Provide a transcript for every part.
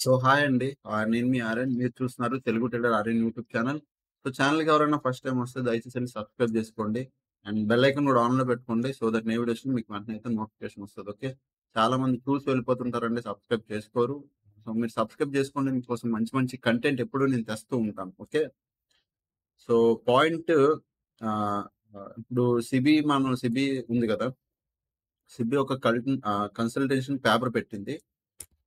So hi అండి. నేను మీ ఆర్యన్. మీరు చూస్తున్నారు Telugu trader Aryan YouTube channel. So ఛానల్‌కి ఎవరైనా ఫస్ట్ టైమ్ వస్తే దయచేసి ఎళ్లి సబ్స్క్రైబ్ చేసుకోండి. అండ్ బెల్ ఐకాన్ కూడా ఆన్‌లో పెట్టుకోండి. సో దట్ ఏ వీడియో వచ్చినా మీకు వెంటనే అయితే నోటిఫికేషన్ వస్తది. ఓకే. చాలామంది చూసి వెళ్ళిపోతుంటారండి. సబ్స్క్రైబ్ చేసుకోరు. సో మీరు సబ్స్క్రైబ్ చేసుకోండి. మీకోసం మంచి మంచి కంటెంట్ ఎప్పుడూ నేను తెస్తూ ఉంటాను. ఓకే. సో పాయింట్ ఆహ్, ఇప్పుడు సిబి ఉంది కదా! సిబి ఒక కన్సల్టేషన్ పేపర్ పెట్టింది.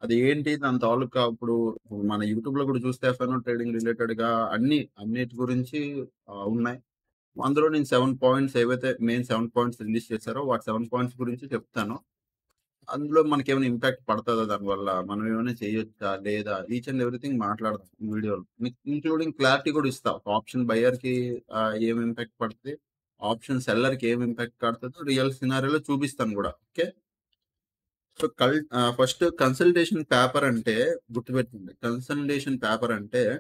అది ఏంటి దాని తాలూకా ఇప్పుడు మన యూట్యూబ్‌లో కూడా చూస్తే ఎఫ్ఎన్ఓ ట్రేడింగ్ రిలేటెడ్‌గా అన్నిటి గురించి ఉన్నాయి. అందులో నేను 7 పాయింట్స్ ఏవైతే మెయిన్ 7 పాయింట్స్ రిలీజ్ చేశారో వాటి 7 పాయింట్స్ గురించి చెప్తాను. అందులో మనకేమైనా ఇంపాక్ట్ పడతదా దానివల్ల? మనం ఏమైనా చేయొచ్చా? లేదా? ఈచ్ అండ్ ఎవ్రీథింగ్ మాట్లాడదాం ఈ వీడియోలో. ఇంక్లూడింగ్ క్లారిటీ కూడా ఇస్తా. ఒక ఆప్షన్ బయర్‌కి ఏం ఇంపాక్ట్ పడతది? ఆప్షన్ సెల్లర్‌కి ఏం ఇంపాక్ట్ పడతదో రియల్ సినారియోలో చూపిస్తాను కూడా. Okay. So, first consultation paper అంటే గుర్తుపెట్టుకోండి. కన్సల్టేషన్ పేపర్ అంటే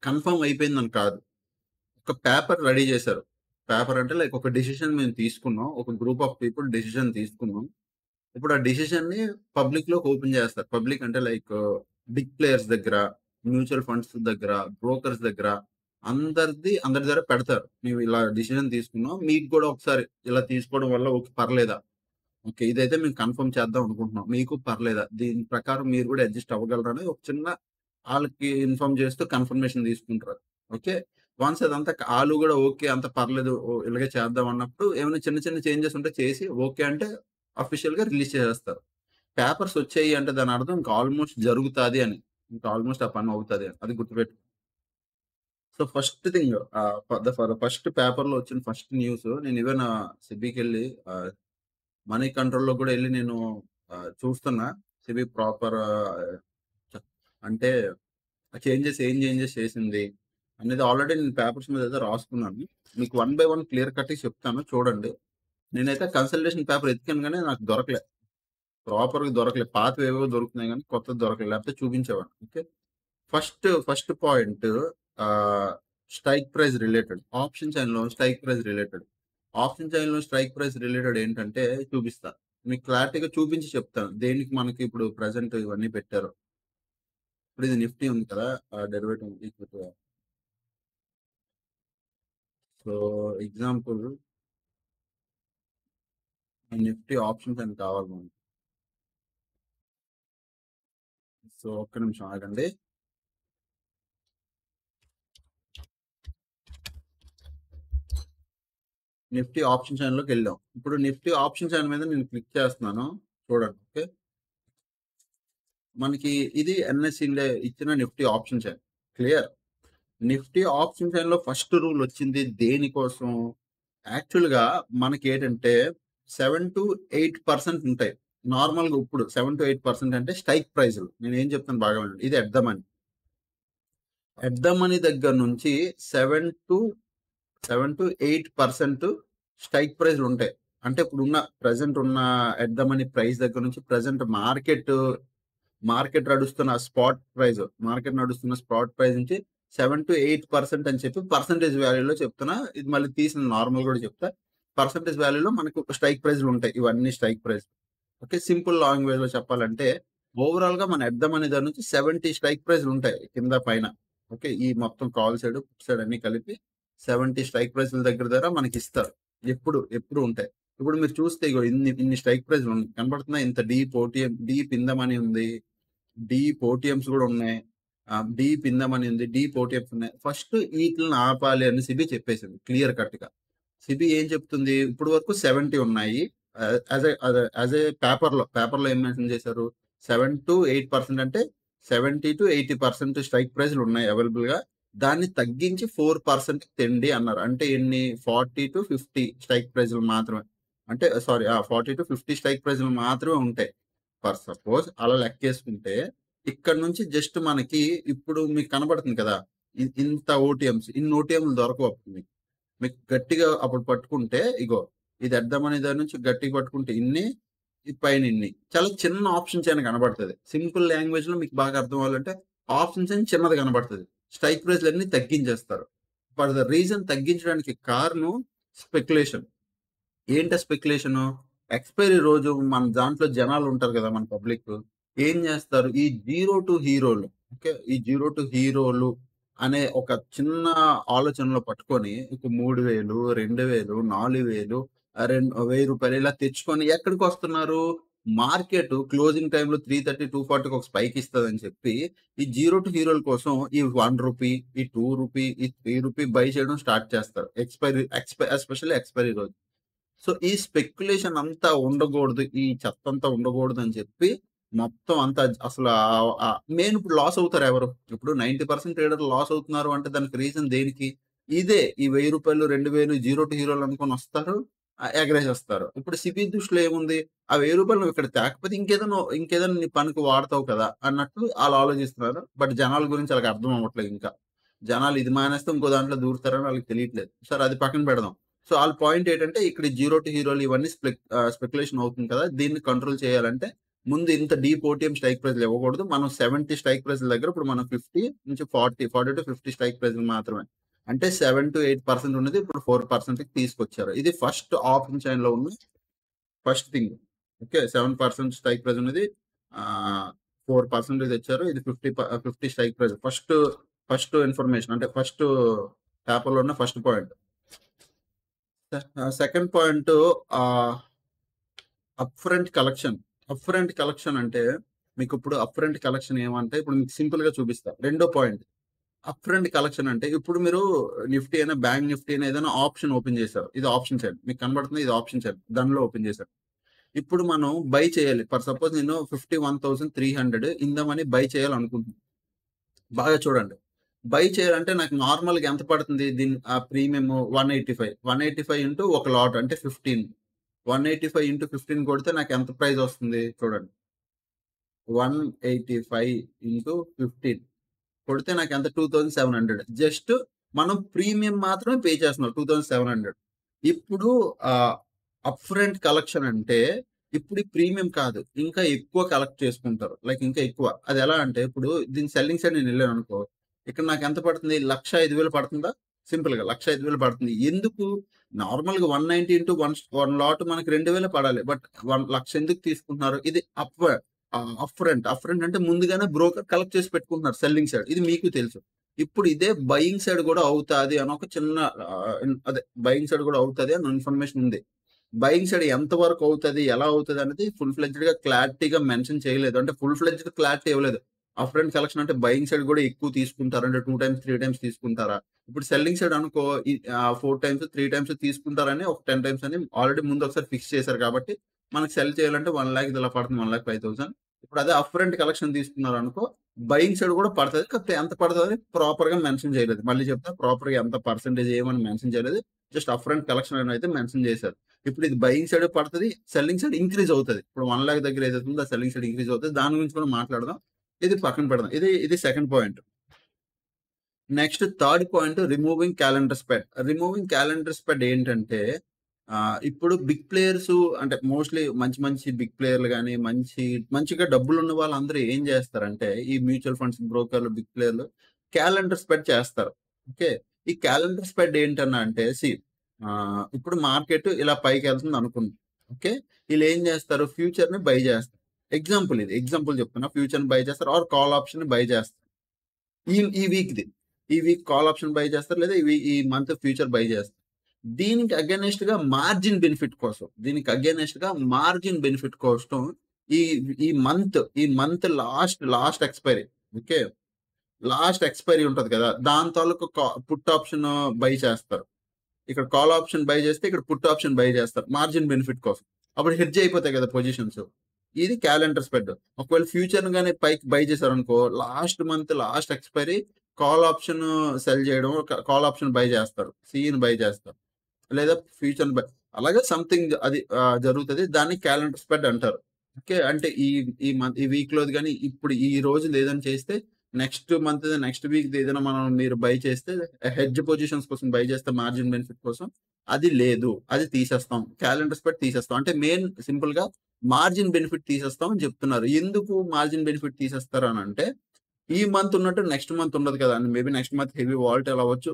కన్ఫర్మ్ అయిపోయిందని కాదు. ఒక పేపర్ రెడీ చేశారు. పేపర్ అంటే లైక్ ఒక డెసిషన్ మేము తీసుకున్నాం. ఒక గ్రూప్ ఆఫ్ పీపుల్ డెసిషన్ తీసుకున్నాం. ఇప్పుడు ఆ డెసిషన్‌ని పబ్లిక్‌లోకి ఓపెన్ చేస్తారు. పబ్లిక్ అంటే లైక్ బిగ్ ప్లేయర్స్ దగ్గర, మ్యూచువల్ ఫండ్స్ దగ్గర, బ్రోకర్స్ దగ్గర అందరి దగ్గర పెడతారు. మేము ఇలా డెసిషన్ తీసుకున్నాం. మీకు కూడా ఒకసారి ఇలా తీసుకోవడం వల్ల ఓకే పర్లేదా? ఓకే. ఇదైతే మేము కన్ఫర్మ్ చేద్దాం అనుకుంటున్నాం. మీకు పర్లేదా? దీని ప్రకారం మీరు కూడా అడ్జస్ట్ అవ్వగలరా అని ఒక చిన్న ఆళ్ళకి ఇన్ఫార్మ్ చేస్తూ కన్ఫర్మేషన్ తీసుకుంటారు. ఓకే. వన్స్ అదంతా ఆళ్ళు గూడా ఓకే. అంత పర్లేదు. ఇలాగే చేద్దాం అన్నప్పుడు ఏమైనా చిన్న చిన్న చేంజెస్ ఉంటే చేసి ఓకే అంటే అఫీషియల్‌గా రిలీజ్ చేసేస్తారు. పేపర్స్ వచ్చాయి అంటే దాని అర్థం ఇంకా ఆల్‌మోస్ట్ జరుగుతాది అని. ఇంకా ఆల్‌మోస్ట్ ఆ పని అవుతది అని. అది గుర్తుపెట్టుకో. సో ఫస్ట్ థింగ్ ఫస్ట్ పేపర్‌లో వచ్చిన ఫస్ట్ న్యూస్ నేను ఈవెన్ సెబీకెళ్ళి మనీ కంట్రోల్‌లో గూడా ఎళ్లి నేను చూస్తున్నా. సెబీ ప్రాపర్ అంటే ఏం చేంజెస్ చేసింది అనేది ఆల్రెడీ నేను పేపర్స్ మీద అయితే రాసుకున్నాను. మీకు వన్ బై వన్ క్లియర్ కట్‌గా చెప్తాను చూడండి. నేనైతే కన్సల్టేషన్ పేపర్ ఎతికాను గానీ నాకు దొరకలే. ప్రాపర్‌గా దొరకలే. పాతవేవో దొరుకుతున్నాయి గానీ కొత్తది దొరకలే. లేకపోతే చూపించేవాడిని. Okay. First point ah, strike price related. Option చైన్‌లో స్ట్రైక్ ప్రైస్ రిలేటెడ్. ఆప్షన్ చైన్‌లో స్ట్రైక్ ప్రైస్ రిలేటెడ్ ఏంటంటే చూపిస్తా. మీకు క్లారిటీగా చూపించి చెప్తాను. దేనికి మనకి ఇప్పుడు ప్రెజెంట్ ఇవన్నీ పెట్టారో. ఇప్పుడు ఇది నిఫ్టీ ఉంది కదా! Derivative equity. సో, ఎగ్జాంపుల్ ఈ నిఫ్టీ ఆప్షన్స్ అని కావాలి మనకి. సో, ఒక్క నిమిషం ఆగండి. నిఫ్టీ ఆప్షన్ చైన్‌లోకెళ్ళాం. ఇప్పుడు నిఫ్టీ ఆప్షన్ చైన్ మీద నేను క్లిక్ చేస్తున్నాను. చూడండి. ఓకే. మనకి ఇది ఎన్ఎస్ ఇండియా ఇచ్చిన Nifty option chain. Clear. Nifty option చైన్‌లో ఫస్ట్ రూల్ వచ్చింది దేనికోసం? యాక్చువల్‌గా మనకేంటంటే 7-8% ఉంటాయి. నార్మల్‌గా ఇప్పుడు 7-8% అంటే స్ట్రైక్ ప్రైస్‌లు. నేనేం చెప్తాను బాగా వినండి. ఇది at the money. At the money దగ్గర నుంచి 7-8% స్ట్రైక్ ప్రైస్‌లుంటాయి. అంటే ఇప్పుడున్న ప్రెజెంట్ ఉన్న ఎట్ ద మనీ ప్రైస్ దగ్గర నుంచి ప్రెజెంట్ మార్కెట్ నడుస్తున్న స్పాట్ ప్రైస్ నుంచి 7-8% అని చెప్పి పర్సెంటేజ్ వాల్యూలో చెప్తున్నా. ఇది మళ్ళీ తీసిన నార్మల్ కూడా చెప్తా. పర్సెంటేజ్ వాల్యూలో మనకు స్ట్రైక్ ప్రైస్‌లు ఉంటాయి. ఇవన్నీ స్ట్రైక్ ప్రైస్. ఓకే. సింపుల్ లాంగ్వేజ్‌లో చెప్పాలంటే ఓవరాల్‌గా మన ఎట్ ద మనీ దగ్గర నుంచి 70 స్ట్రైక్ ప్రైస్‌లు ఉంటాయి కింద పైన. ఓకే. ఈ మొత్తం కాల్ సైడ్, పుట్ సైడ్ అన్నీ కలిపి 70 స్ట్రైక్ ప్రైస్‌ల దగ్గర మనకిస్తారు. ఎప్పుడు ఉంటాయి. ఇప్పుడు మీరు చూస్తే ఇగో ఇన్ని స్ట్రైక్ ప్రైస్‌లు కనపడుతున్నాయి. ఇంత డీప్ ఇన్ ద మనీ ఉంది. డీప్ ఓటీఎమ్స్ గూడా ఉన్నాయి. డీప్ ఇన్ ద మనీ ఉంది. డీప్ ఓటీఎమ్స్ ఉన్నాయి. ఫస్ట్ ఈటిలిని ఆపాలి అని సెబీ చెప్పేసింది క్లియర్ కట్‌గా. సెబీ ఏం చెప్తుంది? ఇప్పటి వరకు 70 ఉన్నాయి. పేపర్‌లో ఏం మెన్షన్ చేశారు? 7-8% అంటే 70-80% స్ట్రైక్ ప్రైస్‌లు ఉన్నాయి అవైలబుల్‌గా. దాన్ని తగ్గించి 4% తెండి అన్నారు. అంటే ఎన్ని? 40-50 స్ట్రైక్ ప్రైస్‌లు మాత్రమే. అంటే సారీ 40-50 స్ట్రైక్ ప్రైస్‌లు మాత్రమే ఉంటాయి. ఫర్ సపోజ్ అలా లెక్కేసుకుంటే ఇక్కడ నుంచి జస్ట్ మనకి ఇప్పుడు మీకు కనబడుతుంది కదా! ఇంత ఓటీఎమ్స్. ఇన్ని ఓటీఎంలు దొరకవు అప్పుడు మీకు. మీకు గట్టిగా అప్పుడు పట్టుకుంటే ఇగో ఇది ఎద్దామనే దాని నుంచి గట్టిగా పట్టుకుంటే ఇన్ని, ఈ పైన ఇన్ని. చాలా చిన్న ఆప్షన్ చైన్ కనబడతది. సింపుల్ లాంగ్వేజ్‌లో మీకు బాగా అర్థం అవ్వాలంటే ఆప్షన్ చైన్ చిన్నది కనబడతది. స్ట్రైక్ ప్రైస్‌లన్నీ తగ్గించేస్తారు. ఫర్ ద రీజన్ తగ్గించడానికి కారణం స్పెక్యులేషన్. ఏంటా స్పెక్యులేషను? ఎక్స్‌పైరీ రోజు మన దాంట్లో జనాలుంటారు గదా! మన పబ్లిక్కు. ఏం చేస్తారు? ఈ జీరో టు హీరోలు ఓకే. ఈ జీరో టు హీరోలు అనే ఒక చిన్న ఆలోచనలో పట్టుకొని ఒక 3000, 2000, 4000 రూ. 1000 ఇలా తెచ్చుకొని ఎక్కడికొస్తున్నారు? మార్కెట్ క్లోజింగ్ టైమ్‌లో 330, 240కి ఒక స్పైక్ ఇస్తదని చెప్పి, ఈ జీరో టు హీరోల కోసం ఈ రూ. 1, ఈ రూ. 2, ఈ రూ. 3 బై చేయడం స్టార్ట్ చేస్తారు. ఎస్పెషల్లీ ఎక్స్‌పైరీ రోజు. సో, ఈ స్పెక్యులేషన్ అంతా ఉండగూడదు. ఈ చెత్తంతా ఉండగూడదని చెప్పి, మొత్తం అంతా అసల మెయిన్ ఇప్పుడు లాస్ అవుతారు ఎవరు? ఇప్పుడు 90% ట్రేడర్లు లాస్ అవుతున్నారు అంటే దానికి రీజన్ దేనికి? ఇదే ఈ రూ. 1000, 2000 జీరో టు హీరోలు అనుకోని వస్తారు. ఎగరేసేస్తారు. ఇప్పుడు సెబీ దృష్టిలో ఏముంది? ఆ రూ. 1000 నువ్వు ఇక్కడ తేకపోతే ఇంకేదైనా నీ పనికి వాడతావు కదా! అన్నట్టు ఆళ్ళు ఆలోచిస్తున్నారు. బట్ జనాల గురించి ఆళ్ళకి అర్థం అవ్వట్లేదు ఇంకా. జనాలు ఇది మానేస్తే ఇంకో దాంట్లో దూరుతారని ఆళ్ళకి తెలియట్లేదు. సరే అది పక్కన పెడదాం. సో, ఆళ్ళ పాయింట్ ఏంటంటే ఇక్కడ జీరో టు హీరోలు ఇవన్నీ స్పెక్యులేషన్ అవుతుంది కదా! దీన్ని కంట్రోల్ చేయాలంటే ముందు ఇంత డీప్ ఓటీఎం స్ట్రైక్ ప్రైస్‌లు ఇవ్వకూడదు. మనం 70 స్ట్రైక్ ప్రైస్‌ల దగ్గర ఇప్పుడు మనం 50 నుంచి 40-50 స్ట్రైక్ ప్రైస్‌లు మాత్రమే. అంటే 7-8% ఉన్నది ఇప్పుడు 4%కి తీసుకొచ్చారు. ఇది ఫస్ట్ ఆప్షన్ చైన్‌లో ఉన్న first thing. Okay. 7% strike price ఉన్నది. ఆహ్, 4% తెచ్చారు. ఇది 50 స్ట్రైక్ ప్రైస్. ఫస్ట్ ఇన్ఫర్మేషన్ అంటే పేపర్‌లో ఉన్న ఫస్ట్ పాయింట్. సెకండ్ పాయింటు ఆహ్, అప్‌ఫ్రంట్ కలెక్షన్. అప్‌ఫ్రంట్ కలెక్షన్ అంటే మీకిప్పుడు అప్‌ఫ్రంట్ కలెక్షన్ ఏమంటే ఇప్పుడు మీకు సింపుల్‌గా చూపిస్తా. రెండో పాయింట్. అప్‌ఫ్రంట్ కలెక్షన్ అంటే ఇప్పుడు మీరు నిఫ్టీ అయినా, బ్యాంక్ నిఫ్టీ అయినా ఏదైనా ఆప్షన్ ఓపెన్ చేశారు. ఇది ఆప్షన్ చైన్. మీకు కనబడుతుంది ఇది ఆప్షన్ చైన్. దానిలో ఓపెన్ చేశారు. ఇప్పుడు మనం బై చేయాలి. ఫర్ సపోజ్ నేను 51,300 ఇన్ ద మనీ బై చేయాలనుకుంటున్నాను. బాగా చూడండి. బై చేయాలంటే నాకు నార్మల్‌గా ఎంత పడుతుంది? ప్రీమియం 185. 185 ఇంటూ ఒక లాట్ అంటే 15. 185 ఇంటూ 15 కొడితే నాకు ఎంత ప్రైస్ వస్తుంది? చూడండి. 185 ఇంటూ 15 కొడితే నాకెంత 2700. జస్ట్ మనం ప్రీమియం మాత్రమే పే చేస్తున్నాం 2700. ఇప్పుడు అప్‌ఫ్రంట్ కలెక్షన్ అంటే ఇప్పుడు ఈ ప్రీమియం కాదు. ఇంకా ఎక్కువ కలెక్ట్ చేసుకుంటారు. లైక్ ఇంకా ఎక్కువ. అదెలా అంటే ఇప్పుడు దీని సెల్లింగ్ సైడ్ నేనెళ్ళాననుకో, ఇక్కడ నాకెంత పడుతుంది? 1,05,000 పడుతుందా? సింపుల్‌గా 1,05,000 పడుతుంది. ఎందుకు? నార్మల్‌గా 190 ఇంటూ వన్ లాట్ మనకి 2,000 పడాలి. బట్ 1,00,000 ఎందుకు తీసుకుంటున్నారు? ఇది అప్‌ఫ్రంట్. అప్‌ఫ్రంట్ అంటే ముందుగానే బ్రోకర్ కలెక్ట్ చేసి పెట్టుకుంటున్నారు సెల్లింగ్ సైడ్. ఇది మీకు తెలుసు. ఇప్పుడు ఇదే బయింగ్ సైడ్ గూడా అవుతాది అని ఒక చిన్న అదే బయింగ్ సైడ్ గూడా అవుతది అని ఇన్ఫర్మేషన్ ఉంది. బయింగ్ సైడ్ ఎంత వరకు అవుతది? ఎలా అవుతది? అనేది ఫుల్ ఫ్లెడ్జ్డ్‌గా క్లారిటీగా మెన్షన్ చేయలేదు. అంటే ఫుల్ ఫ్లెడ్జ్డ్ క్లారిటీ ఇవ్వలేదు. అప్‌ఫ్రంట్ కలెక్షన్ అంటే బయింగ్ సైడ్ గూడా ఎక్కువ తీసుకుంటారా? అంటే 2 టైమ్స్, 3 టైమ్స్ తీసుకుంటారా? ఇప్పుడు సెల్లింగ్ సైడ్ అనుకో 4 టైమ్స్, 3 టైమ్స్ తీసుకుంటారని ఒక 10 టైమ్స్ అని ఆల్రెడీ ముందు ఒకసారి ఫిక్స్ చేశారు కాబట్టి మనకు సెల్ చేయాలంటే 1,00,000 ఇలా పడుతుంది. 1,05,000 ఇప్పుడు అదే అప్‌ఫ్రంట్ కలెక్షన్ తీసుకున్నారనుకో బయింగ్ సైడ్ గూడా పడతది. కాకపోతే ఎంత పడతదని ప్రాపర్‌గా మెన్షన్ చేయలేదు. మళ్ళీ చెప్తా ప్రాపర్‌గా ఎంత పర్సెంటేజ్ ఏమని మెన్షన్ చేయలేదు. జస్ట్ అప్‌ఫ్రంట్ కలెక్షన్ అని అయితే మెన్షన్ చేశారు. ఇప్పుడు ఇది బయింగ్ సైడ్ పడతది. సెల్లింగ్ సైడ్ ఇంక్రీజ్ అవుతది. ఇప్పుడు 1,00,000 దగ్గర ఏదైతే ఉందో ఆ సెల్లింగ్ సైడ్ ఇంక్రీజ్ అవుతది. దాని గురించి కూడా మాట్లాడదాం. ఇది పక్కన పెడదాం. ఇది second point. Next third point removing calendar spread. Removing calendar spread ఏంటంటే ఇప్పుడు బిగ్ ప్లేయర్స్ అంటే మోస్ట్‌లీ మంచి బిగ్ ప్లేయర్‌లు గాని, మంచిగా డబ్బులున్న వాళ్ళందరూ ఏం చేస్తారంటే ఈ మ్యూచువల్ ఫండ్స్ బ్రోకర్‌లు, బిగ్ ప్లేయర్‌లు క్యాలెండర్ స్ప్రెడ్ చేస్తారు. ఓకే. ఈ క్యాలెండర్ స్ప్రెడ్ ఏంటన్నా అంటే ఇప్పుడు మార్కెట్ ఇలా పైకెళ్తుంది అనుకుందాం. ఓకే. ఈళ్ళేం చేస్తారు ఫ్యూచర్‌ని బై చేస్తారు. ఎగ్జాంపుల్ చెప్తున్నా. ఫ్యూచర్‌ని బై చేస్తారు ఆర్ కాల్ ఆప్షన్‌ని బై చేస్తారు. ఈ ఈ వీక్‌ది. ఈ వీక్ కాల్ ఆప్షన్ బై చేస్తారు. లేదా ఈ మంత్ ఫ్యూచర్ బై చేస్తారు. దీనికి అగైనెస్ట్‌గా మార్జిన్ బెనిఫిట్ కోసం ఈ ఈ month last expiry okay. Last expiry ఉంటది కదా! దాని తాలూకు పుట్ ఆప్షన్ బై చేస్తారు. ఇక్కడ కాల్ ఆప్షన్ బై చేస్తే ఇక్కడ పుట్ ఆప్షన్ బై చేస్తారు. మార్జిన్ బెనిఫిట్ కోసం. అప్పుడు హెడ్జ్ అయిపోతాయి కదా! పొజిషన్స్. ఇది క్యాలెండర్ స్ప్రెడ్. ఒకవేళ ఫ్యూచర్‌ని గాని పైకి బై చేశారనుకో last month last expiry call option sell చేయడం, కాల్ ఆప్షన్ బై చేస్తారు. సీని బై చేస్తారు. లేదా ఫ్యూచర్‌ని బై అలాగే సంథింగ్ అది జరుగుతది. దాన్ని క్యాలెండర్ స్ప్రెడ్ అంటారు. ఓకే. అంటే ఈ వీక్‌లోది గాని ఇప్పుడు ఈ రోజుది ఏదైనా చేస్తే నెక్స్ట్ వీక్‌ది ఏదైనా మీరు బై చేస్తే హెడ్జ్ పొజిషన్స్ కోసం బై చేస్తే మార్జిన్ బెనిఫిట్ కోసం అది లేదు. అది తీసేస్తాం. క్యాలెండర్ స్ప్రెడ్ తీసేస్తాం. అంటే మెయిన్ సింపుల్‌గా మార్జిన్ బెనిఫిట్ తీసేస్తాం అని చెప్తున్నారు. ఎందుకు మార్జిన్ బెనిఫిట్ తీసేస్తారు అనంటే ఈ మంత్ ఉన్నట్టు నెక్స్ట్ మంత్ ఉండదు కదా! Maybe next month heavy volatile అవ్వచ్చు.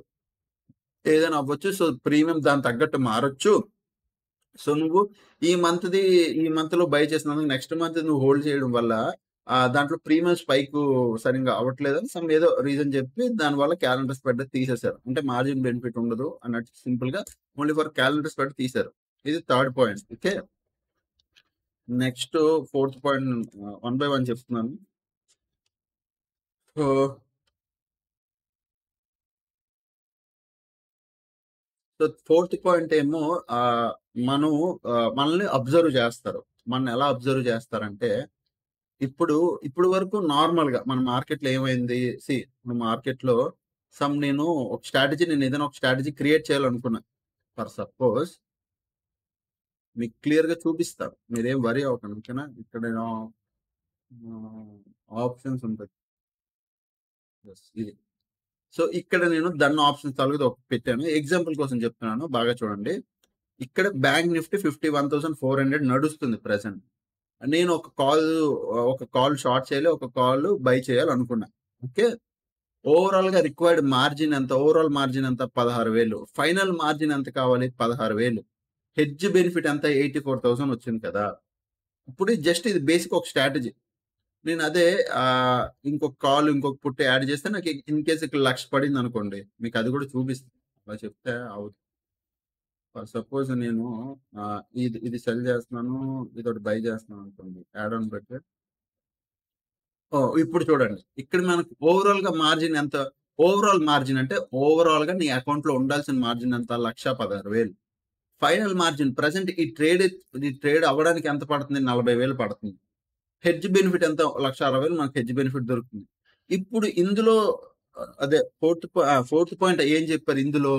ఏదైనా అవ్వచ్చు. సో, ప్రీమియం దానికి తగ్గట్టు మారొచ్చు. సో, నువ్వు ఈ మంత్‌లో బై చేసినందుకు నెక్స్ట్ మంత్ నువ్వు హోల్డ్ చేయడం వల్ల దాంట్లో ప్రీమియం స్పైక్ సరిగ్గా అవ్వట్లేదని సమ్ ఏదో రీజన్ చెప్పి దానివల్ల క్యాలెండర్ స్ప్రెడ్ తీసేశారు. అంటే మార్జిన్ బెనిఫిట్ ఉండదు అన్నట్టు సింపుల్‌గా ఓన్లీ ఫర్ క్యాలెండర్ స్ప్రెడ్ తీశారు. ఇది third point. Okay. Next fourth point one by one చెప్తున్నాను. సో ఫోర్త్ పాయింట్ ఏమో మనం మనల్ని అబ్జర్వ్ చేస్తారు. మనల్ని ఎలా అబ్జర్వ్ చేస్తారంటే ఇప్పుడు ఇప్పుడు వరకు నార్మల్‌గా మన మార్కెట్‌లో ఏమైంది? మార్కెట్‌లో నేను ఒక స్ట్రాటజీ నేను ఏదైనా ఒక స్ట్రాటజీ క్రియేట్ చేయాలనుకున్నా. ఫర్ సపోజ్ మీకు క్లియర్‌గా చూపిస్తా. మీరేం వరీ అవ్వకండి. ఓకేనా? ఇక్కడ నేను ఆప్షన్స్ ఉంటది. యెస్. ఇది. సో, ఇక్కడ నేను డన్ ఆప్షన్స్ తాలూకాది ఒకటి పెట్టాను. ఎగ్జాంపుల్ కోసం చెప్తున్నాను. బాగా చూడండి. ఇక్కడ బ్యాంక్ నిఫ్టీ 51,400 నడుస్తుంది ప్రెజెంట్. నేను ఒక కాల్ షార్ట్ చేయాలి. ఒక కాల్ బై చేయాలనుకున్నా. ఓకే. రిక్వైర్డ్ మార్జిన్ ఎంత? ఓవరాల్ మార్జిన్ ఎంత? 16,000. ఫైనల్ మార్జిన్ ఎంత కావాలి? 16,000. హెడ్జ్ బెనిఫిట్ ఎంత? 84,000 వచ్చింది కదా! ఇప్పుడు జస్ట్ ఇది బేసిక్ ఒక స్ట్రాటజీ. నేను అదే ఇంకొక పుట్ యాడ్ చేస్తే నాకు ఇన్ కేస్ ఇక్కడ 1,00,000 పడిందనుకోండి. మీకు అది కూడా చూపిస్తా. అలా చెప్తే ఫర్ సపోజ్ నేను ఇది సెల్ చేస్తున్నాను. ఇదొకటి బై చేస్తున్నాను అనుకోండి. యాడ్ ఆన్ పెడితే ఇప్పుడు చూడండి. ఇక్కడ మనకు ఓవరాల్‌గా మార్జిన్ ఎంత? ఓవరాల్ మార్జిన్ అంటే ఓవరాల్‌గా నీ అకౌంట్‌లో ఉండాల్సిన మార్జిన్ ఎంత? 1,16,000. ఫైనల్ మార్జిన్ ప్రెజెంట్ ఈ ట్రేడ్ అవ్వడానికి ఎంత పడుతుంది? 40,000 పడుతుంది. హెడ్జ్ బెనిఫిట్ ఎంత? 1,60,000 మనకు హెడ్జ్ బెనిఫిట్ దొరుకుతుంది. ఇప్పుడు ఇందులో అదే ఫోర్త్ పాయింట్ ఏం చెప్పారు ఇందులో?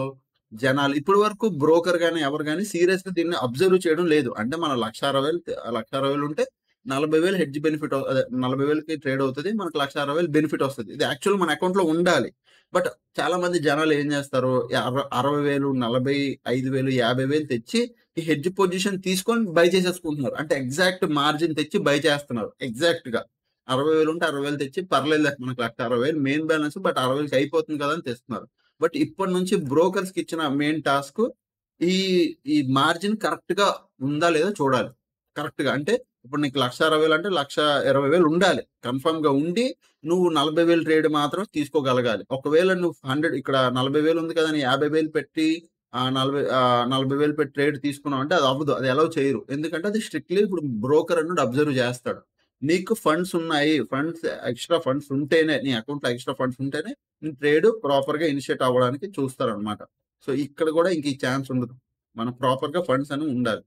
జనాలు ఇప్పటి వరకు బ్రోకర్ గాని, ఎవరు గాని సీరియస్‌గా దీన్ని అబ్జర్వ్ చేయడం లేదు. అంటే మనం 1,60,000 ఉంటే 40,000 హెడ్జ్ బెనిఫిట్ అదే 40,000కి ట్రేడ్ అవుతది. మనకు 1,60,000 బెనిఫిట్ వస్తది. ఇది యాక్చువల్ మన అకౌంట్‌లో ఉండాలి. బట్ చాలా మంది జనాలు ఏం చేస్తారు? 60,000, 45,000, 50,000 తెచ్చి ఈ హెడ్జ్ పొజిషన్ తీసుకొని బై చేసేసుకుంటున్నారు. అంటే ఎగ్జాక్ట్ మార్జిన్ తెచ్చి బై చేస్తున్నారు. ఎగ్జాక్ట్‌గా 60,000 ఉంటే 60,000 తెచ్చి పర్లేదులే మనకు 1,60,000 మెయిన్ బ్యాలెన్స్ బట్ 60,000కి అయిపోతుంది కదా! అని తెస్తున్నారు. బట్ ఇప్పటి నుంచి బ్రోకర్స్‌కి ఇచ్చిన మెయిన్ టాస్క్ ఈ ఈ మార్జిన్ కరెక్ట్‌గా ఉందా లేదా చూడాలి. కరెక్ట్‌గా అంటే ఇప్పుడు నీకు 1,60,000 అంటే 1,20,000 ఉండాలి. కన్ఫర్మ్‌గా ఉండి నువ్వు 40,000 ట్రేడ్ మాత్రం తీసుకోగలగాలి. ఒకవేళ నువ్వు 100 ఇక్కడ 40,000 ఉంది కదా! అని 50,000 పెట్టి 40,000 పెట్టి ట్రేడ్ తీసుకున్నావంటే అది అవ్వదు. అది అలౌ చేయరు. ఎందుకంటే అది స్ట్రిక్ట్‌లీ ఇప్పుడు బ్రోకర్ అన్నాడు అబ్జర్వ్ చేస్తాడు. నీకు ఫండ్స్ ఉన్నాయి. ఎక్స్‌ట్రా ఫండ్స్ ఉంటేనే నీ అకౌంట్‌లో ఎక్స్‌ట్రా ఫండ్స్ ఉంటేనే నీ ట్రేడ్ ప్రాపర్‌గా ఇనిషియేట్ అవ్వడానికి చూస్తారనమాట. సో, ఇక్కడ కూడా ఇంక ఈ ఛాన్స్ ఉండదు. మనకు ప్రాపర్‌గా ఫండ్స్ అనేవి ఉండాలి.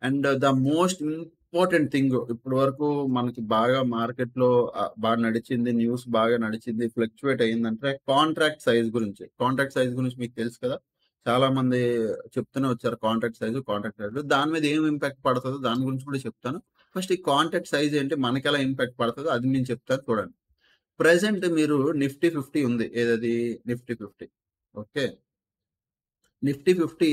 And the most important thing ఇప్పటి వరకు మనకి బాగా మార్కెట్‌లో బాగా నడిచింది. న్యూస్ బాగా నడిచింది. ఫ్లక్చుయేట్ అయిందంటే కాంట్రాక్ట్ సైజ్ గురించి. కాంట్రాక్ట్ సైజ్ గురించి మీకు తెలుసు కదా! చాలా మంది చెప్తూనే వచ్చారు కాంట్రాక్ట్ సైజ్. దాని మీద ఏం ఇంపాక్ట్ పడతదో దాని గురించి కూడా చెప్తాను. ఫస్ట్ ఈ కాంట్రాక్ట్ సైజ్ ఏంటి? మనకెలా ఇంపాక్ట్ పడతదో అది నేను చెప్తాను చూడండి. ప్రెజెంట్ మీరు నిఫ్టీ 50 ఉంది. ఏదది? Nifty 50. Okay. Nifty 50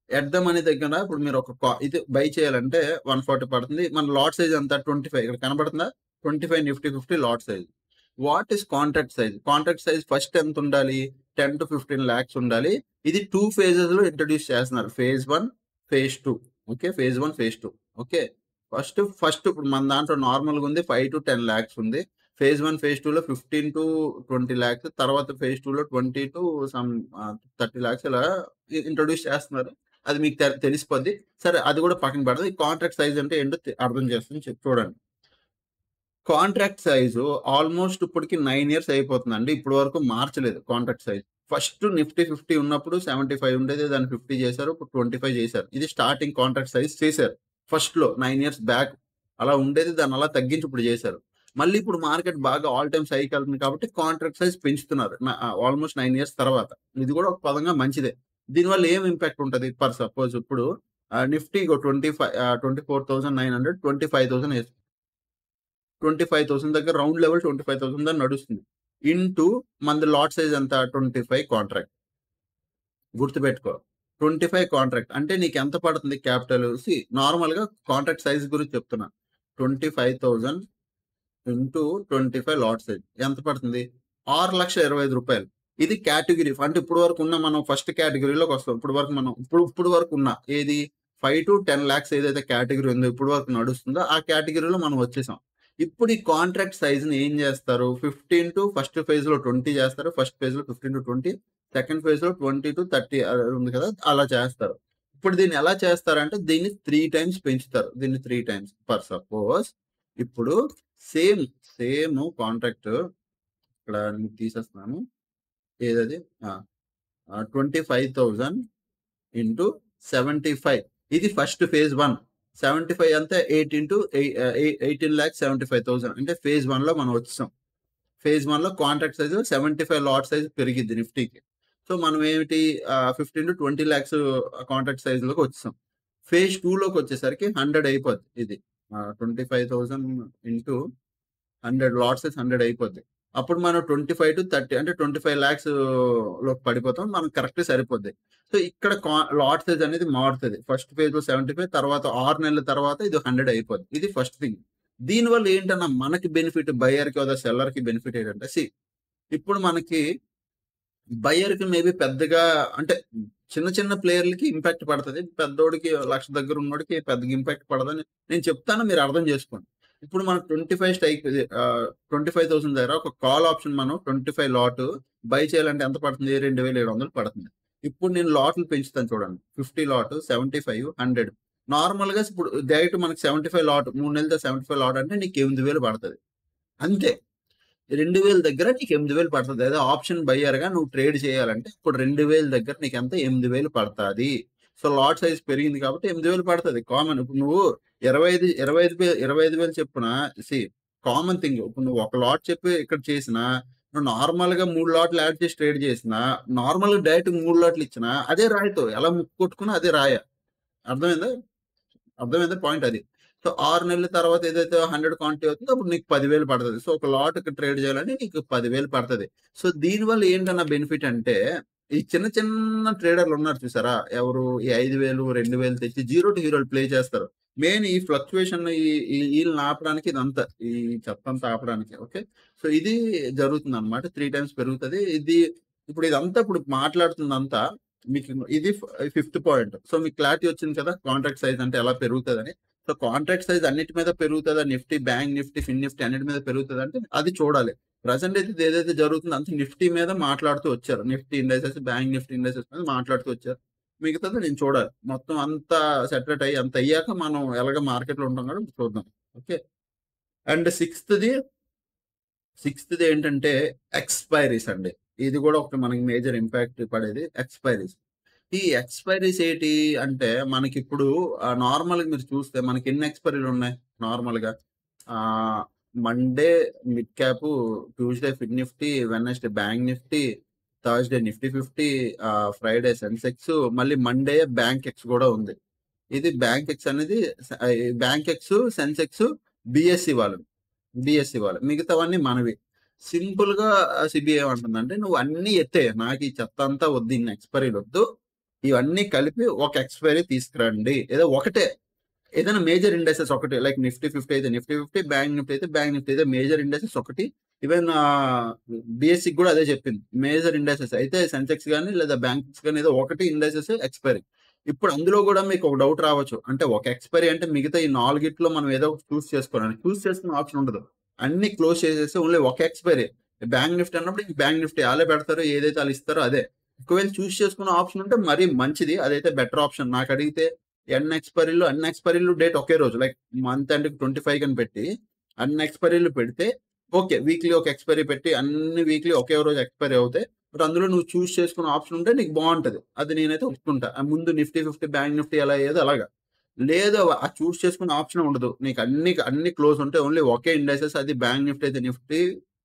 at the money దగ్గర ఇప్పుడు మీరు ఇది బై చేయాలంటే 140 పడుతుంది. మన లాట్ సైజ్ ఎంత? 25 ఇక్కడ కనపడుతుందా? 25 Nifty 50 lot size. What is contract size? Contract size first ఎంత ఉండాలి? 10-15 లాక్స్ ఉండాలి. ఇది 2 ఫేజెస్‌లో ఇంట్రొడ్యూస్ చేస్తున్నారు. Phase 1, phase 2. Okay. Phase 1, phase 2. Okay. First ఇప్పుడు మన దాంట్లో నార్మల్‌గా ఉంది 5-10 లాక్స్ ఉంది. ఫేజ్ 1, ఫేజ్ 2లో 15-20 లాక్స్ తర్వాత ఫేజ్ 2లో 20 టు 30 లాక్స్ ఇలా ఇంట్రొడ్యూస్ చేస్తున్నారు. అది మీకు తెలిసిపోద్ది. సరే అది కూడా పక్కన పెడదాం. ఈ కాంట్రాక్ట్ సైజ్ అంటే ఏంటో అర్థం చేసుకొని చూడండి. కాంట్రాక్ట్ సైజు ఆల్మోస్ట్ ఇప్పటికి 9 ఇయర్స్ అయిపోతుందండి. ఇప్పటి వరకు మార్చలేదు కాంట్రాక్ట్ సైజ్. ఫస్ట్ నిఫ్టీ 50 ఉన్నప్పుడు 75 ఉండేది. దాన్ని 50 చేశారు. ఇప్పుడు 25 చేశారు. ఇది స్టార్టింగ్ కాంట్రాక్ట్ సైజ్ చేశారు. ఫస్ట్‌లో 9 ఇయర్స్ బ్యాక్ అలా ఉండేది. దాన్ని అలా తగ్గించి ఇప్పుడు చేశారు. మళ్ళీ ఇప్పుడు మార్కెట్ బాగా ఆల్ టైమ్ హైకి వెళ్తుంది కాబట్టి కాంట్రాక్ట్ సైజ్ పెంచుతున్నారు. ఆల్మోస్ట్ 9 ఇయర్స్ తర్వాత. ఇది కూడా ఒక పదంగా మంచిదే. దీనివల్ల ఏం ఇంపాక్ట్ ఉంటది? ఫర్ సపోజ్ ఇప్పుడు నిఫ్టీ 24,900 25,000 25,000 దగ్గర రౌండ్ లెవెల్ 25,000 దాకా నడుస్తుంది. మనది లాట్ సైజ్ ఎంత? 25 కాంట్రాక్ట్. గుర్తుపెట్టుకో. 25 కాంట్రాక్ట్. అంటే నీకెంత పడుతుంది క్యాపిటల్? నార్మల్‌గా కాంట్రాక్ట్ సైజ్ గురించి చెప్తున్నా. 25,000 ఇంటూ 25 లాట్ సైజ్ ఎంత పడుతుంది? రూ. 6,25,000. ఇది కేటగిరీ. అంటే ఇప్పటి వరకు ఉన్న మనం ఫస్ట్ కేటగిరీలోకి వస్తాం. ఇప్పుడు వరకు ఉన్న ఏది 5-10 లాక్స్ ఏదైతే కేటగిరీ ఉందో ఇప్పటి వరకు నడుస్తుందో ఆ కేటగిరీలో మనం వచ్చేసాం. ఇప్పుడు ఈ కాంట్రాక్ట్ సైజ్‌ని ఏం జేస్తారు? 15 ఫస్ట్ ఫేజ్‌లో 20 జేస్తారు. ఫస్ట్ ఫేజ్‌లో 15-20 సెకండ్ ఫేజ్‌లో 20-30 ఉంది కదా! అలా చేస్తారు. ఇప్పుడు దీన్ని ఎలా చేస్తారంటే దీన్ని 3 టైమ్స్ పెంచుతారు. దీన్ని 3 టైమ్స్. ఫర్ సపోజ్ ఇప్పుడు సేమ్, సేమ్ కాంట్రాక్ట్ ఇక్కడ నేను తీసేస్తున్నాను. ఏదది? ఆ! 25,000 ఇంటూ 75 ఇది ఫస్ట్ ఫేజ్ 1. 75 అంతే 8 ఇంటూ 18,75,000 అంటే ఫేజ్ 1లో మనం వచ్చేసాం. ఫేజ్ 1లో కాంట్రాక్ట్ సైజ్ 75 లాట్ సైజ్ పెరిగిద్ది నిఫ్టీకి. సో మనం ఏమిటి 15-20 లాక్స్ కాంట్రాక్ట్ సైజ్‌లోకి వచ్చేసాం. ఫేజ్ 2లోకి వచ్చేసరికి 100 అయిపోద్ది ఇది. 25,000 ఇంటూ 100 లాట్ సైజ్ 100 అయిపోద్ది. అప్పుడు మనం 25-30 అంటే 25 లాక్స్ లోకి పడిపోతాం. మనకు కరెక్ట్‌గా సరిపోద్ది. సో ఇక్కడ లాట్ సైజ్ అనేది మారుతది. ఫస్ట్ ఫేజ్‌లో 75 తర్వాత 6 నెలల తర్వాత ఇది 100 అయిపోద్ది. ఇది ఫస్ట్ థింగ్. దీనివల్ల ఏంటన్నా మనకి బెనిఫిట్ బయ్యర్‌కి లేదా సెల్లర్‌కి బెనిఫిట్ ఏంటంటే ఇప్పుడు మనకి బయ్యర్‌కి మేబీ పెద్దగా అంటే చిన్న చిన్న ప్లేయర్‌లకి ఇంపాక్ట్ పడతది. పెద్దోడికి 1,00,000 దగ్గర ఉన్నోడికి పెద్దగా ఇంపాక్ట్ పడదని నేను చెప్తాను. మీరు అర్థం చేసుకోండి. ఇప్పుడు మనకు 25 స్ట్రైక్ 25,000 దగ్గర ఒక కాల్ ఆప్షన్ మనం 25 లాట్ బై చేయాలంటే ఎంత పడుతుంది? 2,700 పడుతుంది. ఇప్పుడు నేను లాట్లు పెంచుతాను చూడండి. 50 లాట్, 75, 100 నార్మల్‌గా ఇప్పుడు డైరెక్ట్ మనకి 75 లాట్ 3 నెలలతో 75 లాట్ అంటే నీకు 8,000 పడతది. అంతే. 2,000 దగ్గర నీకు 8,000 పడతది. అదే ఆప్షన్ బయ్యర్‌గా నువ్వు ట్రేడ్ చేయాలంటే ఇప్పుడు 2,000 దగ్గర నీకెంత 8,000 పడతాది. సో, లాట్ సైజ్ పెరిగింది కాబట్టి 8,000 పడతది. కామన్. ఇప్పుడు నువ్వు 25,000 చొప్పున సీ కామన్ థింగ్. ఇప్పుడు నువ్వు ఒక లాట్ చెప్పి ఇక్కడ చేసినా, నువ్వు నార్మల్‌గా 3 లాట్లు యాడ్ చేసి ట్రేడ్ చేసినా, నార్మల్‌గా డైరెక్ట్ 3 లాట్లు ఇచ్చినా అదే రాయితో ఎలా ముక్కు కొట్టుకున్నా అదే రాయ. అర్థమైందా? అర్థమైందా పాయింట్ అది. సో, 6 నెలల తర్వాత ఏదైతే 100 క్వాంటిటీ అవుతుందో అప్పుడు నీకు 10,000 పడతది. సో, ఒక లాట్‌కి ట్రేడ్ చేయాలంటే నీకు 10,000 పడతది. సో, దీనివల్ల ఏంటన్న బెనిఫిట్ అంటే, ఈ చిన్న చిన్న ట్రేడర్‌లు ఉన్నారు చూసారా? ఎవరు ఈ 5,000, 2,000 తెచ్చి జీరో టు హీరోలు ప్లే చేస్తారు. మెయిన్ ఈ ఫ్లక్చుయేషన్ ఈళ్ళని ఆపడానికి ఇదంతా. ఈ చెత్తంతా ఆపడానికి. ఓకే. సో, ఇది జరుగుతుందన్నమాట. 3 టైమ్స్ పెరుగుతది. ఇప్పుడు ఇదంతా ఇప్పుడు మాట్లాడుతుందంతా మీకు ఇది ఫిఫ్త్ పాయింట్. సో, మీకు క్లారిటీ వచ్చింది కదా! కాంట్రాక్ట్ సైజ్ అంటే ఎలా పెరుగుతదని. సో, కాంట్రాక్ట్ సైజ్ అన్నిటి మీద పెరుగుతదా? నిఫ్టీ, బ్యాంక్ నిఫ్టీ, ఫిన్ నిఫ్టీ అన్నిటి మీద పెరుగుతదంటే అది చూడాలి. ప్రెజెంట్ అయితే ఏదైతే జరుగుతుందో అంతా నిఫ్టీ మీద మాట్లాడుతూ వచ్చారు. Nifty indexes, bank Nifty indexes మీద మాట్లాడుతూ వచ్చారు. మిగతాది నేను చూడాలి. మొత్తం అంతా సెటరేట్ అయ్యి అంత అయ్యాక మనం ఎలాగో మార్కెట్‌లో ఉంటాం కాబట్టి చూద్దాం. ఓకే. అండ్ సిక్స్త్‌ది ఏంటంటే ఎక్స్‌పైరీస్ అండి. ఇది కూడా ఒకటి మనకి మేజర్ ఇంపాక్ట్ పడేది ఎక్స్‌పైరీస్. ఈ ఎక్స్‌పైరీస్ ఏటి అంటే మనకిప్పుడు నార్మల్‌గా మీరు చూస్తే మనకెన్ని ఎక్స్‌పైరీలున్నాయి నార్మల్‌గా? Ah, Monday mid cap, Tuesday fin Nifty, Wednesday bank Nifty, Thursday Nifty 50, Friday Sensex, మళ్ళీ మండే బ్యాంక్ ఎక్స్ గూడా ఉంది. ఇది బ్యాంక్ ఎక్స్ అనేది బ్యాంక్ ఎక్స్, సెన్సెక్స్, బీఎస్‌సి వాళ్ళు. బీఎస్‌సి వాళ్ళు. మిగతావన్నీ మనవి. సింపుల్‌గా సిబిఐ ఏమంటుందంటే, "నువ్వు అన్నీ ఎత్తేయి. నాకు ఈ చెత్తంతా వద్దు. ఇన్ని ఎక్స్‌పైరీలొద్దు. ఇవన్నీ కలిపి ఒక ఎక్స్‌పైరీ తీసుకురండి." ఏదో ఒకటే. ఏదైనా మేజర్ ఇండెక్సెస్ ఒకటి లైక్ నిఫ్టీ 50 అయితే నిఫ్టీ 50, బ్యాంక్ నిఫ్టీ అయితే బ్యాంక్ నిఫ్టీ. ఏదో మేజర్ ఇండెక్సెస్ ఒకటి. ఈవెన్ బీఎస్‌సికి గూడా అదే చెప్పింది. మేజర్ ఇండెక్సెస్ అయితే సెన్సెక్స్ గాని, లేదా బ్యాంక్స్ గాని ఏదో ఒకటి ఇండెక్సెస్ ఎక్స్‌పైరీ. ఇప్పుడు అందులో గూడా మీకు ఒక డౌట్ రావచ్చు. అంటే ఒక ఎక్స్‌పైరీ అంటే మిగతా ఈ 4 మనం ఏదో ఒకటి చూస్ చేసుకోవాలని. చూస్ చేసుకునే ఆప్షన్ ఉండదు. అన్నీ క్లోజ్ చేసేసి ఓన్లీ ఒక ఎక్స్‌పైరీ. బ్యాంక్ నిఫ్టీ అన్నప్పుడు ఇంక బ్యాంక్ నిఫ్టీ ఆళ్ళే పెడతారు. ఏదైతే ఆళ్ళిస్తారో అదే. ఒకవేళ చూస్ చేసుకునే ఆప్షన్ ఉంటే మరీ మంచిది. అదైతే బెటర్ ఆప్షన్. నాకడిగితే అన్ని ఎక్స్‌పైరీలు డేట్ ఒకే రోజు. లైక్ మంత్ ఎండ్‌కి 25 కని పెట్టి, అన్ని ఎక్స్‌పైరీలు పెడితే ఓకే. వీక్లీ ఒక ఎక్స్‌పైరీ పెట్టి అన్ని వీక్లీ ఒకే రోజు ఎక్స్‌పైరీ అవుతాయి. బట్ అందులో నువ్వు చూస్ చేసుకునే ఆప్షన్ ఉంటే నీకు బావుంటది. అది నేనైతే ఒప్పుకుంటా. ముందు నిఫ్టీ 50, బ్యాంక్ నిఫ్టీ ఎలా అయ్యేదో అలాగా. లేదు ఆ చూస్ చేసుకునే ఆప్షనే ఉండదు. నీకు అన్ని క్లోజ్ ఉంటాయి. ఓన్లీ ఒకే ఇండెక్సెస్ అది బ్యాంక్ నిఫ్టీ అయితే నిఫ్టీ,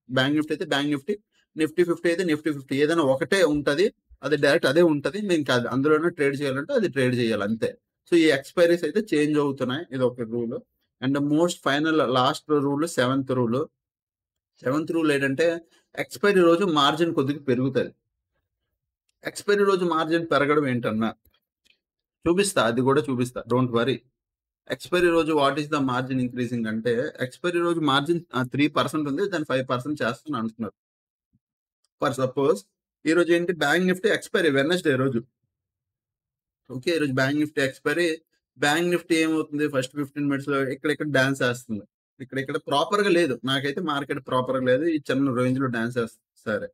బ్యాంక్ నిఫ్టీ అయితే బ్యాంక్ నిఫ్టీ, నిఫ్టీ 50 అయితే నిఫ్టీ 50 ఏదైనా ఒకటే ఉంటది. అది డైరెక్ట్ అదే ఉంటది. మీకు అది అందులోనే ట్రేడ్ చేయాలంటే అది ట్రేడ్ చేయాలి అంతే. సో, ఈ ఎక్స్‌పైరీస్ అయితే చేంజ్ అవుతున్నాయి. ఇదొక rule. And most final last rule seventh rule. Seventh rule ఏంటంటే ఎక్స్‌పైరీ రోజు మార్జిన్ కొద్దిగా పెరుగుతది. ఎక్స్‌పైరీ రోజు మార్జిన్ పెరగడం ఏంటన్నా చూపిస్తా. అది గూడా చూపిస్తా. Don't worry. ఎక్స్‌పైరీ రోజు what is the margin increasing అంటే ఎక్స్‌పైరీ రోజు మార్జిన్ 3% ఉంది. దాన్ని 5% చేస్తాను అంటున్నారు. ఫర్ సపోజ్ ఈరోజు ఏంటి బ్యాంక్ నిఫ్టీ ఎక్స్‌పైరీ వెడ్నెస్‌డే రోజు. ఓకే. ఈరోజు bank Nifty expiry. Bank Nifty ఏమవుతుంది ఫస్ట్ 15 మినిట్స్‌లో ఇక్కడ డాన్స్ ఏస్తుంది. ఇక్కడ ప్రాపర్‌గా లేదు. నాకైతే మార్కెట్ ప్రాపర్‌గా లేదు. ఈ చిన్న రేంజ్‌లో డాన్స్ సరే.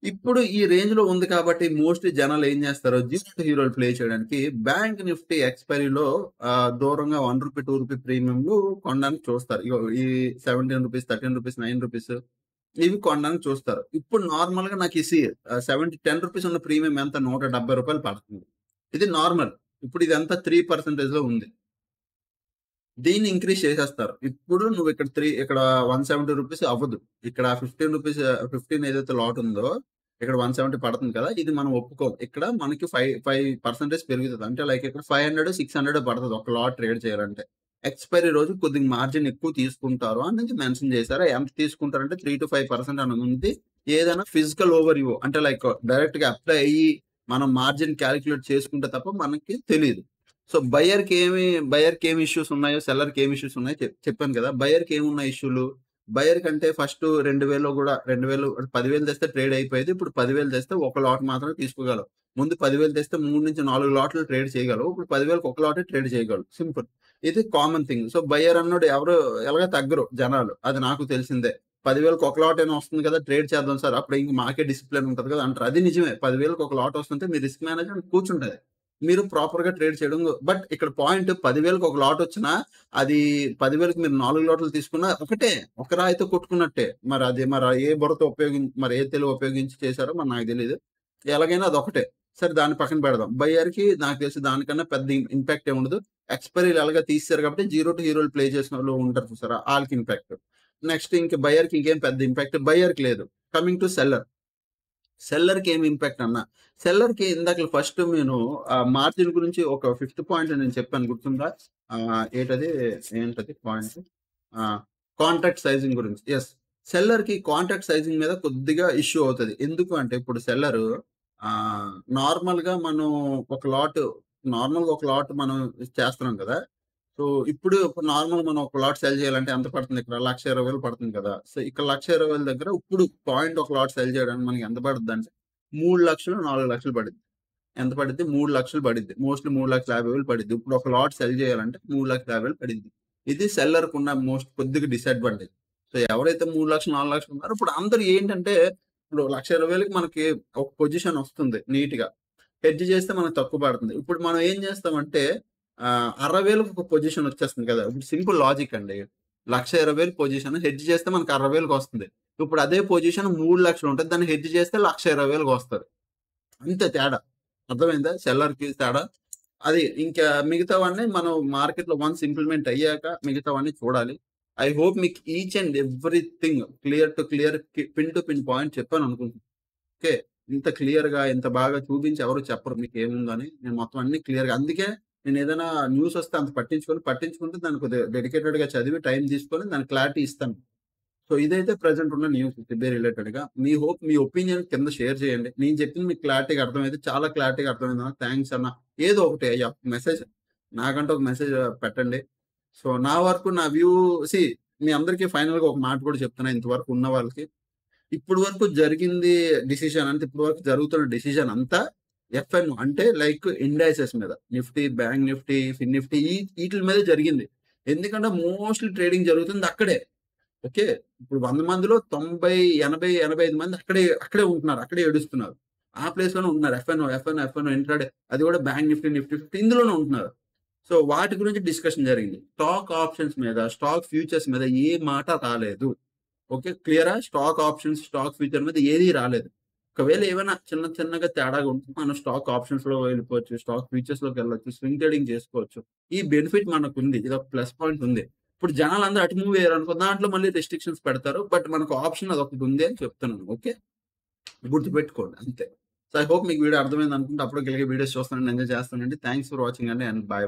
ఇప్పుడు ఈ రేంజ్‌లో ఉంది కాబట్టి మోస్ట్‌లీ జనాలు ఏం చేస్తారు? జీరో టు హీరోలు ప్లే చేయడానికి బ్యాంక్ నిఫ్టీ ఎక్స్‌పైరీలో దూరంగా రూ. 1, రూ. 2 ప్రీమియంలు కొనడానికి చూస్తారు. ఇగో ఈ రూ. 17, రూ. 13, రూ. 9 ఇవి కొనడానికి చూస్తారు. ఇప్పుడు నార్మల్‌గా నాకు ఈ 10 రూపీస్ ఉన్న ప్రీమియం ఎంత? రూ. 170 పడుతుంది. ఇది నార్మల్. ఇప్పుడు ఇదంతా 3%లో ఉంది. దీన్ని ఇంక్రీజ్ చేసేస్తారు. ఇప్పుడు నువ్వు ఇక్కడ రూ. 170 అవ్వదు. ఇక్కడ రూ. 15 ఏదైతే లాట్ ఉందో, ఇక్కడ 170 పడుతుంది కదా! ఇది మనం ఒప్పుకోం. ఇక్కడ మనకి 5% పెరుగుతది. అంటే లైక్ ఇక్కడ 500, 600 పడతది ఒక లాట్ ట్రేడ్ చేయాలంటే. ఎక్స్‌పైరీ రోజు కొద్దిగా మార్జిన్ ఎక్కువ తీసుకుంటారు అనేది మెన్షన్ చేశారు. ఎంత తీసుకుంటారంటే 3-5% అని ఉంది. ఏదైనా ఫిజికల్ ఓవర్ వ్యూ అంటే లైక్ డైరెక్ట్‌గా అప్లై అయ్యి మనం మార్జిన్ కాలిక్యులేట్ చేసుకుంటే తప్ప మనకి తెలీదు. సో, బయర్‌కేమి ఇష్యూస్ ఉన్నాయో, సెల్లర్‌కి ఏమి ఇష్యూస్ ఉన్నాయో చెప్పాను కదా! బయర్‌కి ఏమున్నాయి ఇష్యూలు? బయర్ కంటే ఫస్ట్ 2000లో గూడా 2000 10,000 తెస్తే ట్రేడ్ అయిపోయేది. ఇప్పుడు 10,000 తెస్తే ఒక లాట్ మాత్రమే తీసుకోగలవు. ముందు 10,000 తెస్తే 3-4 లాట్లు ట్రేడ్ చేయగలవు. ఇప్పుడు 10,000కి ఒక లాటే ట్రేడ్ చేయగలవు. సింపుల్. ఇది కామన్ థింగ్. సో, బయర్ అన్నోడు ఎవరు ఎలాగో తగ్గరు జనాలు. అది నాకు తెలిసిందే. 10,000కి ఒక లాట్ అయినా వస్తుంది కదా! ట్రేడ్ చేద్దాం సార్. అప్పుడు ఇంక మాకే డిసిప్లిన్ ఉంటది కదా! అంటారు. అది నిజమే. 10,000కి ఒక లాట్ వస్తుంటే మీ రిస్క్ మేనేజ్‌మెంట్ కూర్చుంటది. మీరు ప్రాపర్‌గా ట్రేడ్ చేయడం బట్ ఇక్కడ పాయింట్ 10,000కి ఒక లాట్ వచ్చినా, అది 10,000కి మీరు 4 లాట్లు తీసుకున్నా ఒకటే. ఒక రాయితో కొట్టుకున్నట్టే. మరి ఏ బుర్రతో మరి ఏ తెలివి ఉపయోగించి చేశారో మరి నాకు తెలీదు. ఎలాగైనా అదొకటే. సరే దాన్ని పక్కన పెడదాం. బయ్యర్‌కి నాకు తెలిసి దానికన్నా పెద్ద ఇంపాక్ట్ ఏమి ఉండదు. ఎక్స్‌పైరీలు ఎలాగో తీసేసారు కాబట్టి జీరో టు హీరోలు ప్లే చేసినోళ్ళు ఉంటారు చూసారా? ఆళ్ళకి ఇంపాక్ట్. నెక్స్ట్ ఇంక బయ్యర్‌కి ఇంకేం పెద్ద ఇంపాక్ట్ బయ్యర్‌కి లేదు. Coming to seller. సెల్లర్‌కి ఏమి ఇంపాక్ట్ అన్నా, సెల్లర్‌కి ఇందాకల ఫస్ట్ నేను మార్జిన్ గురించి ఒక ఫిఫ్త్ పాయింట్ నేను చెప్పాను గుర్తుందా? ఏంటది పాయింట్? ఆ! కాంట్రాక్ట్ సైజింగ్ గురించి. యెస్. సెల్లర్‌కి కాంట్రాక్ట్ సైజింగ్ మీద కొద్దిగా ఇష్యూ అవుతది. ఎందుకు అంటే ఇప్పుడు సెల్లరు ఆహ్, నార్మల్‌గా మనం ఒక లాట్ నార్మల్‌గా ఒక లాట్ మనం చేస్తున్నాం కదా! సో, ఇప్పుడు నార్మల్‌గా మనం ఒక లాట్ సెల్ చేయాలంటే ఎంత పడుతుంది ఇక్కడ? 1,20,000 పడుతుంది కదా! సో, ఇక్కడ 1,20,000 దగ్గర ఇప్పుడు పాయింట్ ఒక లాట్ సెల్ చేయడానికి మనకి ఎంత పడుద్దంటే 3,00,000, 4,00,000 పడిద్ది. ఎంత పడిద్ది? 3,00,000 పడిద్ది. మోస్ట్‌లీ 3,50,000 పడిద్ది. ఇప్పుడు ఒక లాట్ సెల్ చేయాలంటే 3,50,000 పడిద్ది. ఇది సెల్లర్‌కున్న కొద్దిగా డిసడ్వాంటేజ్. సో, ఎవరైతే 3,00,000, 4,00,000 ఉన్నారో ఇప్పుడు అందరూ ఏంటంటే ఇప్పుడు 1,20,000కి మనకి ఒక పొజిషన్ వస్తుంది నీట్‌గా. హెడ్జ్ చేస్తే మనకు తక్కువ పడుతుంది. ఇప్పుడు మనం ఏం చేస్తామంటే 60,000కి ఒక పొజిషన్ వచ్చేస్తుంది కదా! ఇప్పుడు సింపుల్ లాజిక్ అండి. 1,20,000 పొజిషన్ హెడ్జ్ చేస్తే మనకు 60,000కి వస్తుంది. ఇప్పుడు అదే పొజిషన్ 3,00,000 ఉంటది. దాన్ని హెడ్జ్ చేస్తే 1,20,000కి వస్తది. అంతే తేడా. అర్థమైందా? సెల్లర్‌కి తేడా. అది ఇంకా మిగతావన్నీ మనం మార్కెట్‌లో వన్స్ ఇంప్లిమెంట్ అయ్యాక మిగతావన్నీ చూడాలి. ఐ హోప్ మీకు each and everything clear pin to pin point చెప్పాననుకుంటున్నా. ఓకే. ఇంత క్లియర్‌గా, ఇంత బాగా చూపించి ఎవరు చెప్పరు మీకేముందని. నేను మొత్తం అన్నీ క్లియర్‌గా అందుకే నేనేదైనా న్యూస్ వస్తే అంత పట్టించుకుంటే దాన్ని కొద్దిగా డెడికేటెడ్‌గా చదివి టైం తీసుకొని దానికి క్లారిటీ ఇస్తాను. సో, ఇదైతే ప్రెజెంట్ ఉన్న న్యూస్ సిబిఐ రిలేటెడ్‌గా. మీ ఒపీనియన్ కింద షేర్ చేయండి. నేను చెప్పింది మీకు క్లారిటీగా అర్థమైతే చాలా క్లారిటీగా అర్థమైందన్న థాంక్స్ అన్న. ఏదో ఒకటి అయ్యా మెసేజ్ నాకంటూ ఒక మెసేజ్ పెట్టండి. సో, నా వరకు నా వ్యూ సీ మీ అందరికీ ఫైనల్‌గా ఒక మాట కూడా చెప్తున్నా ఇంతవరకు ఉన్న వాళ్ళకి. ఇప్పటి వరకు జరిగింది డిసిషన్ అంటే ఇప్పటి వరకు జరుగుతున్న డిసిషన్ అంతా ఎఫ్ఎన్ అంటే లైక్ ఇండైసెస్ మీద. నిఫ్టీ, బ్యాంక్ నిఫ్టీ, ఫిన్ నిఫ్టీ ఈటిల మీదే జరిగింది. ఎందుకంటే మోస్ట్‌లీ ట్రేడింగ్ జరుగుతుంది అక్కడే. ఓకే. ఇప్పుడు 100 మందిలో 90, 80, 85 మంది అక్కడే ఉంటున్నారు. అక్కడే ఏడుస్తున్నారు. ఆ ప్లేస్‌లోనే ఉంటున్నారు. ఎఫ్ఎన్ ఇంట్రాడే అది కూడా బ్యాంక్ నిఫ్టీ, నిఫ్టీ 50 ఇందులోనే ఉంటున్నారు. సో, వాటి గురించి డిస్కషన్ జరిగింది. స్టాక్ ఆప్షన్స్ మీద, స్టాక్ ఫ్యూచర్స్ మీద ఏ మాట రాలేదు. ఓకే. క్లియరా? స్టాక్ ఆప్షన్స్, స్టాక్ ఫ్యూచర్ మీద ఏది రాలేదు. ఒకవేళ ఏమైనా చిన్నగా తేడాగా ఉంటే మనం స్టాక్ ఆప్షన్స్‌లో వెళ్ళిపోవచ్చు. స్టాక్ ఫ్యూచర్స్‌లోకెళ్ళొచ్చు. స్వింగ్ ట్రేడింగ్ చేసుకోవచ్చు. ఈ బెనిఫిట్ మనకుంది. ఇదొక ప్లస్ పాయింట్ ఉంది. ఇప్పుడు జనాలందరూ అటు మూవ్ అయ్యారనుకో దాంట్లో మళ్ళీ రెస్ట్రిక్షన్స్ పెడతారు. బట్ మనకు ఆప్షన్ అదొకటి ఉంది అని చెప్తున్నాను. ఓకే. గుర్తుపెట్టుకోండి అంతే. సో, ఐ హోప్ మీకు వీడియో అర్థమైందనుకుంటే అప్పటికి ఇలాగే వీడియోస్ చూస్తానండి. ఎంజాయ్ చేస్తానండి. థాంక్స్ ఫర్ వాచింగ్ అండి అండ్ బై.